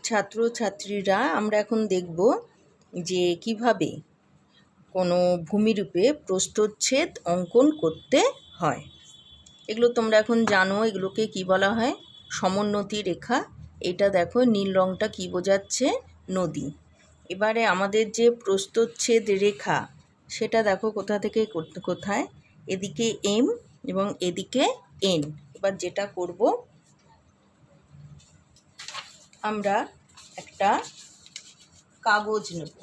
ছাত্রছাত্রীরা আমরা এখন দেখব যে কিভাবে কোনো ভূমিরূপে প্রস্থচ্ছেদ অঙ্কন করতে হয়। এগুলো তোমরা এখন জানো, এগুলোকে কি বলা হয়? সমোন্নতি রেখা। এটা দেখো নীল রঙটা কি বোঝাচ্ছে? নদী। এবারে আমাদের যে প্রস্থচ্ছেদ রেখা সেটা দেখো কোথা থেকে কোথায়, এদিকে এম এবং এদিকে এন। এবার যেটা করব, আমরা একটা কাগজ নেব।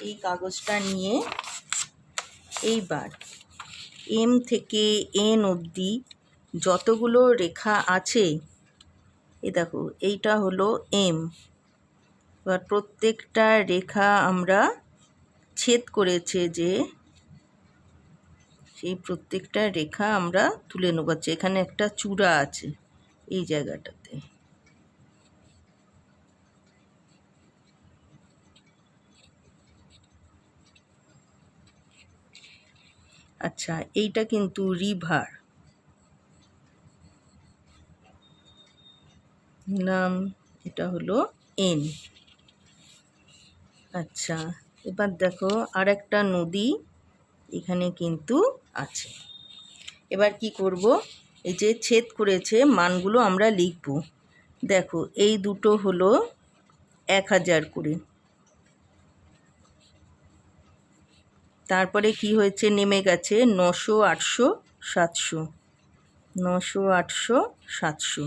এই কাগজটা নিয়ে এইবার এম থেকে এন অবধি যতগুলো রেখা আছে, এই দেখো এইটা হলো এম। এবার প্রত্যেকটা রেখা আমরা ছেদ করেছে যে সেই প্রত্যেকটা রেখা আমরা তুলে নেব। এখানে একটা চূড়া আছে এই জায়গাটাতে। আচ্ছা, এইটা কিন্তু রিভার নাম, এটা হলো এন। আচ্ছা, এবার দেখো আর একটা নদী এখানে কিন্তু আছে। এবার কি করব, এই যে ছেদ করেছে মানগুলো আমরা লিখব। দেখো এই দুটো হলো 1000 করে, তারপরে কি হয়েছে, নেমে গেছে 900, 800, 700, 900, 800, 700।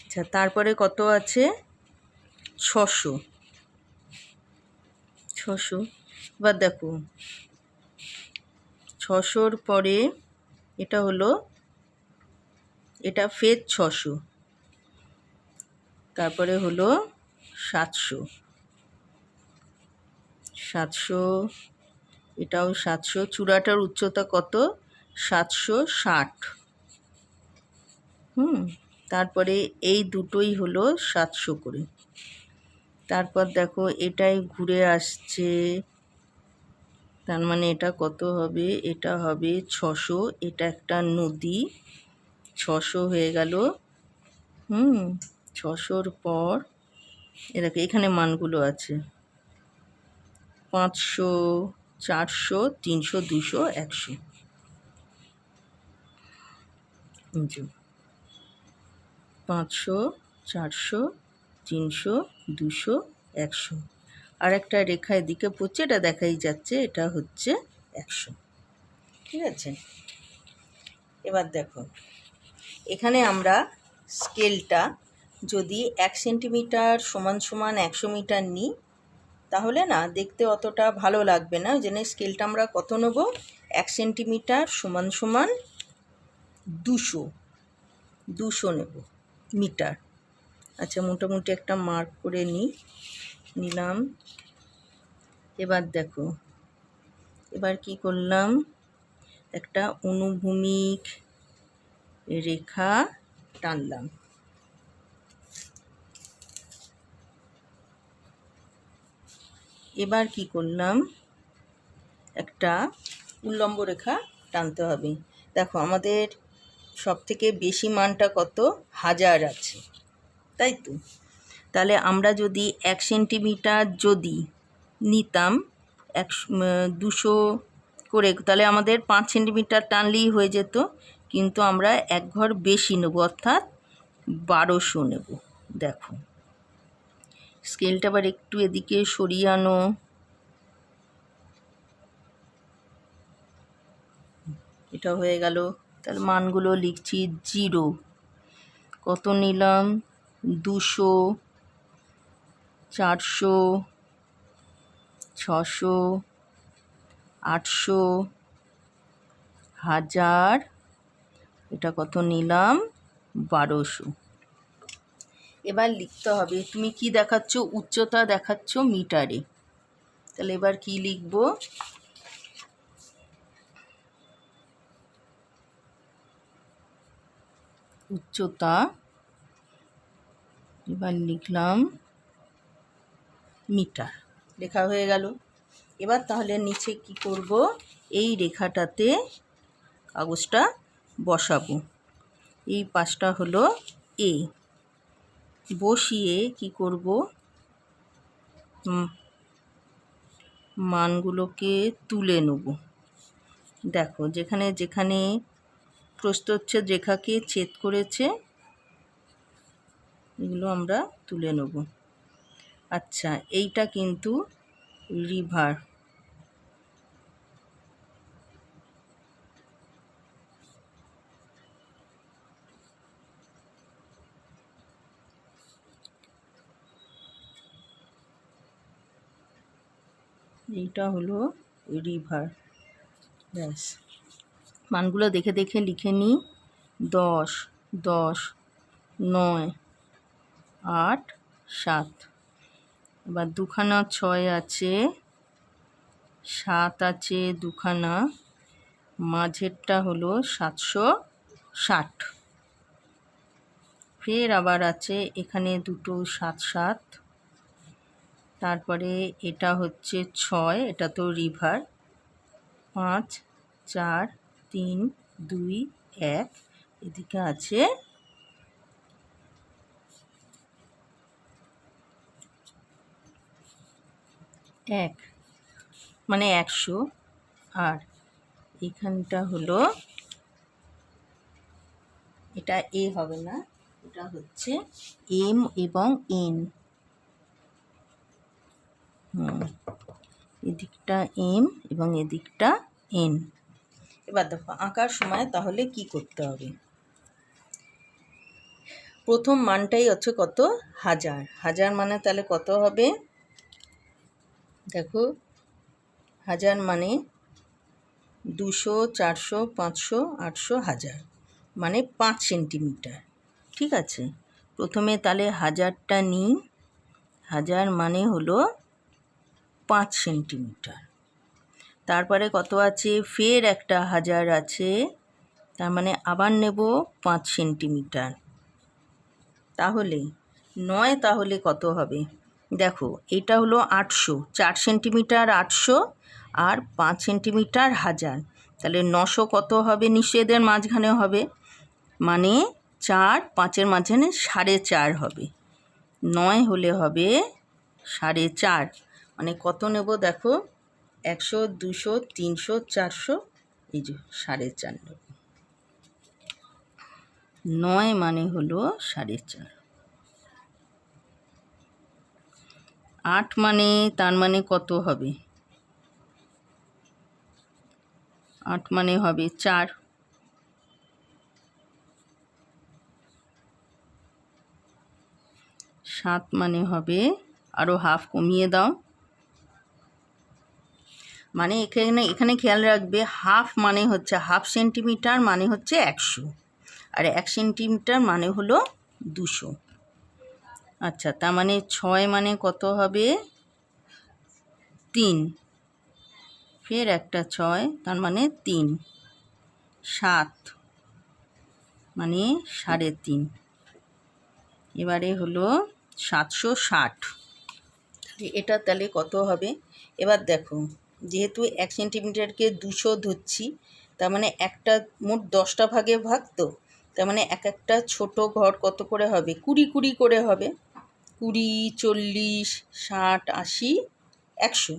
আচ্ছা, তারপরে কত আছে? 600, 600। এবার দেখো 600-র পরে এটা হলো, এটা ফের 600, তারপরে হলো 700, 700, এটাও 700। চূড়াটার উচ্চতা কত? 760। তারপরে এই দুটোই হলো 700 করে। তারপর দেখো এটাই ঘুরে আসছে, তার মানে এটা কত হবে? এটা হবে 600। এটা একটা নদী, 600 হয়ে গেল। 600-র পর এটাকে এখানে মানগুলো আছে 500, 400, 300, 200, 100। 500, 400, 300, 200, 100। আর একটা রেখা এদিকে পড়ছে, এটা দেখাই যাচ্ছে, এটা হচ্ছে 100। ঠিক আছে? এবার দেখো এখানে আমরা স্কেলটা যদি 1 সেন্টিমিটার সমান 100 মিটার নিই তাহলে না দেখতে অতটা ভালো লাগবে না। ওই জন্য স্কেলটা আমরা কত নেব? 1 সেন্টিমিটার সমান 200 নেব মিটার। আচ্ছা, মোটামুটি একটা মার্ক করে নিলাম। এবার দেখো, এবার কি করলাম, একটা অনুভূমিক রেখা টানলাম। এবার কি করলাম, একটা উল্লম্ব রেখা টানতে হবে। দেখো আমাদের সব থেকে বেশি মানটা কত? 1000 আছে, তাই তো? তাহলে আমরা যদি 1 সেন্টিমিটার যদি নিতাম 200 করে, তাহলে আমাদের 5 সেন্টিমিটার টানলেই হয়ে যেত। কিন্তু আমরা এক ঘর বেশি নেব, অর্থাৎ 1200 নেব। দেখো স্কেলটা আবার একটু এদিকে সরিয়ে আনো। এটা হয়ে গেল। তাহলে মানগুলো লিখছি 0। কত নিলাম? 200, 400, 600, 800, 1000। এটা কত নিলাম? 1200। এবার লিখতে হবে, তুমি কি দেখাচ্ছ? উচ্চতা দেখাচ্ছ মিটারে। তাহলে এবার কি লিখব? উচ্চতা, এবার লিখলাম মিটার। লেখা হয়ে গেল। এবার তাহলে নিচে কি করব, এই রেখাটাতে কাগজটা বসাবো। এই পাশটা হলো এ, বসিয়ে কি করব, মানগুলোকে তুলে নেব। দেখো যেখানে যেখানে প্রস্থচ্ছেদ রেখাকে ছেদ করেছে এগুলো আমরা তুলে নেব। আচ্ছা, এইটা কিন্তু রিভার। এইটা হলো রিভার। ব্যাস, মানগুলো দেখে দেখে লিখে নিই। 10, 10, 9, 8, 7। এবার দুখানা 6 আছে, 7 আছে দুখানা, মাঝেরটা হলো 760। ফের আবার আছে এখানে দুটো 7, 7। তারপরে এটা হচ্ছে 6, এটা তো রিভার। 5, 4, 3, 2, 1। এদিকে আছে 1, মানে 100। আর এখানটা হলো, এটা এ হবে না, এটা হচ্ছে এম এবং এন। এদিকটা এম এবং এদিকটা এন। এবার দেখো আঁকার সময় তাহলে কি করতে হবে। প্রথম মানটাই হচ্ছে কত, 1000। 1000 মানে তাহলে কত হবে, দেখো 1000 মানে 200, 400, 500, 800, 1000, মানে 5 সেন্টিমিটার। ঠিক আছে, প্রথমে তাহলে 1000টা নিই। 1000 মানে হলো 5 সেন্টিমিটার। তারপরে কত আছে, ফের একটা 1000 আছে, তার মানে আবার নেব 5 সেন্টিমিটার। তাহলে 9, তাহলে কত হবে, দেখো এটা হলো 800, 4 সেন্টিমিটার 800, আর 5 সেন্টিমিটার 1000, তাহলে 900 কত হবে, নিশ্চয়ই এদের মাঝখানে হবে, মানে 4, 5-এর মাঝখানে 4.5 হবে। 9 হলে হবে 4.5, মানে কত নেব দেখো, 100, 200, 300, 400, এই যে 4.5 নেব। 9 মানে হলো 4.5। 8 মানে, তার মানে কত হবে, 8 মানে হবে 4। 7 মানে হবে, আরও হাফ কমিয়ে দাও, মানে এখানে খেয়াল রাখবে, হাফ মানে হচ্ছে হাফ সেন্টিমিটার মানে হচ্ছে 100, আর 1 সেন্টিমিটার মানে হলো 200। আচ্ছা, তার মানে 6 মানে কত হবে, 3, ফের একটা 6, তার মানে 3। 7 মানে 3.5, এবারে হলো 760। এটা তাহলে কত হবে, এবার দেখো যেহেতু 1 সেন্টিমিটারকে 200 ধরছি, তার মানে একটা মোট 10টা ভাগে ভাগ, তো তার মানে এক একটা ছোট ঘর কত করে হবে, 20 20 করে হবে। 20, 40, 60, 80, 100,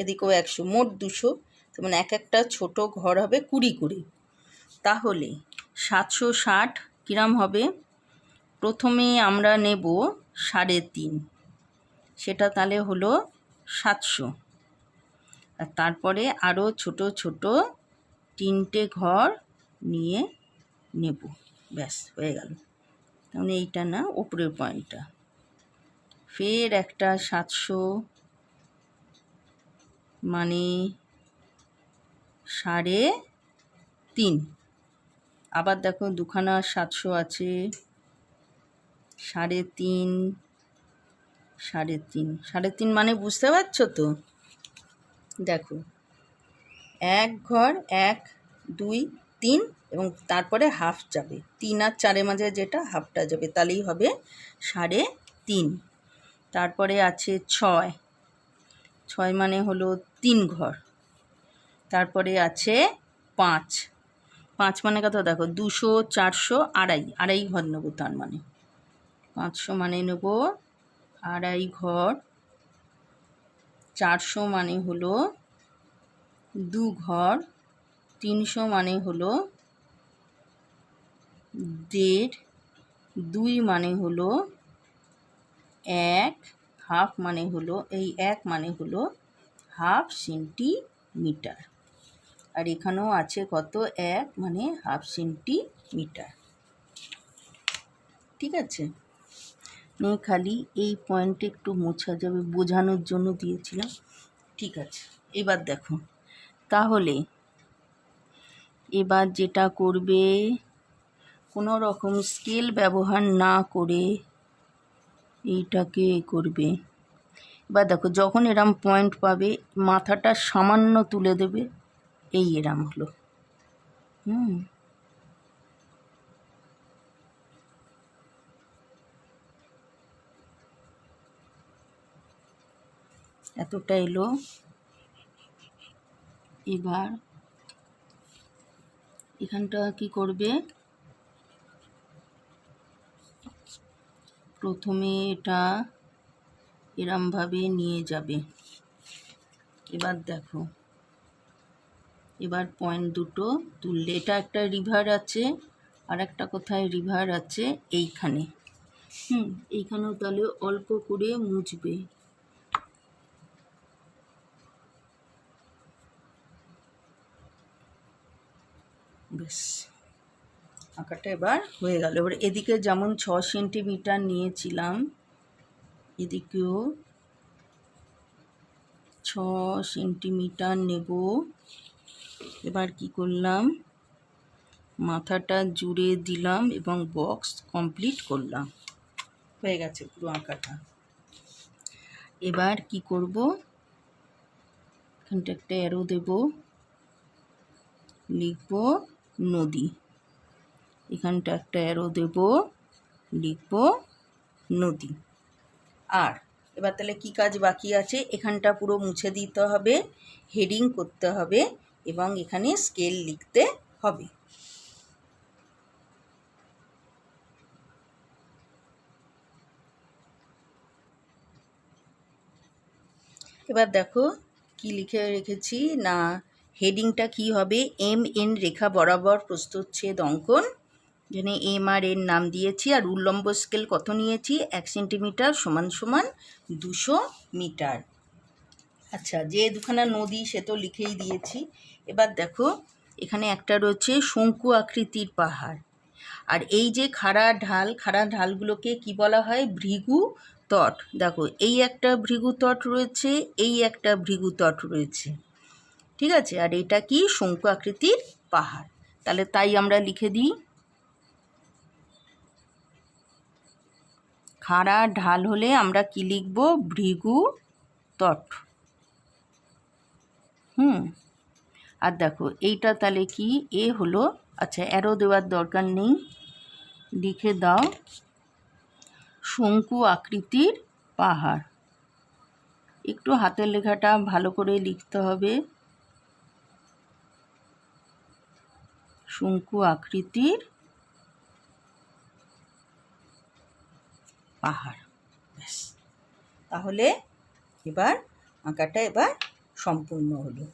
এদিকেও 100, মোট 200, তার মানে এক একটা ছোট ঘর হবে 20 করে। তাহলে 760 কিরাম হবে, প্রথমে আমরা নেব 3.5, সেটা তাহলে হলো 700, আর তারপরে আরও ছোট ছোট 3টে ঘর নিয়ে নেব। ব্যাস হয়ে গেল। তাহলে এইটা না, উপরের পয়েন্টটা, ফের একটা 700 মানে 3.5। আবার দেখো দুখানা 700 আছে, 3.5, 3.5 মানে বুঝতে পারছো তো, দেখো 1 ঘর, 1, 2, 3, এবং তারপরে হাফ যাবে, 3 আর 4-এর মাঝে যেটা হাফটা যাবে, তাহলেই হবে 3.5। তারপরে আছে 6, 6 মানে হলো 3 ঘর। তারপরে আছে 5, 5 মানে কত দেখো, 200, 400, 2.5 ঘর নেবো, তার মানে 500 মানে নেব আড়াই ঘর, 400 মানে হলো 2 ঘর, 300 মানে হলো 1.5, 2 মানে হলো 1, হাফ মানে হলো 1 মানে হলো হাফ সেন্টিমিটার। আর এখানেও আছে কত, 1 মানে হাফ সেন্টিমিটার। ঠিক আছে, খালি এই পয়েন্টে একটু মোছা যাবে, বোঝানোর জন্য দিয়েছিলাম। ঠিক আছে, এবার দেখো, তাহলে এবার যেটা করবে, কোনো রকম স্কেল ব্যবহার না করে এইটাকে করবে। এবার দেখো, যখন এরম পয়েন্ট পাবে মাথাটা সামান্য তুলে দেবে, এই এরম হলো। এতটা এলো। এবার এখানটা কি করবে, প্রথমে এটা এরমভাবে নিয়ে যাবে। এবার দেখো, এবার পয়েন্ট দুটো তুললে, এটা একটা রিভার আছে, আর একটা কোথায় রিভার আছে, এইখানে। এইখানেও তাহলে অল্প করে মুছবে। বেশ, আঁকাটা এবার হয়ে গেল। এবার এদিকে যেমন 6 সেন্টিমিটার নিয়েছিলাম, এদিকেও 6 সেন্টিমিটার নেব। এবার কি করলাম, মাথাটা জুড়ে দিলাম এবং বক্স কমপ্লিট করলাম। হয়ে গেছে পুরো আঁকাটা। এবার কি করব, এখানটা একটা অ্যারো দেব, লিখব নদী। এখানটা একটা অ্যারো দেব, লিখব নদী। আর এবার তাহলে কি কাজ বাকি আছে, এখানটা পুরো মুছে দিতে হবে, হেডিং করতে হবে এবং এখানে স্কেল লিখতে হবে। এবার দেখো কি লিখে রেখেছি না, হেডিংটা কি হবে, MN রেখা বরাবর প্রস্থচ্ছেদ অঙ্কন। যেখানে এম আর এর নাম দিয়েছি, আর উল্লম্ব স্কেল কত নিয়েছি, 1 সেন্টিমিটার সমান সমান 200 মিটার। আচ্ছা, যে দুখানা নদী সে তো লিখেই দিয়েছি। এবার দেখো, এখানে একটা রয়েছে শঙ্কু আকৃতির পাহাড়, আর এই যে খাড়া ঢালগুলোকে কি বলা হয়, ভৃগু তট। দেখো, এই একটা ভৃগু তট রয়েছে, এই একটা ভৃগু তট রয়েছে। ঠিক আছে, আর এটা কি শঙ্কু আকৃতির পাহাড়। তাহলে তাই আমরা লিখে দিই, খাড়া ঢাল হলে আমরা কি লিখব, ভৃগু তট। আর দেখো এইটা তাহলে কি, এ হলো, আচ্ছা অ্যারো দেওয়ার দরকার নেই, লিখে দাও শঙ্কু আকৃতির পাহাড়। একটু হাতের লেখাটা ভালো করে লিখতে হবে, শঙ্কু আকৃতির পাহাড়। ব্যাস, তাহলে এবার আঁকাটা এবার সম্পূর্ণ হলো।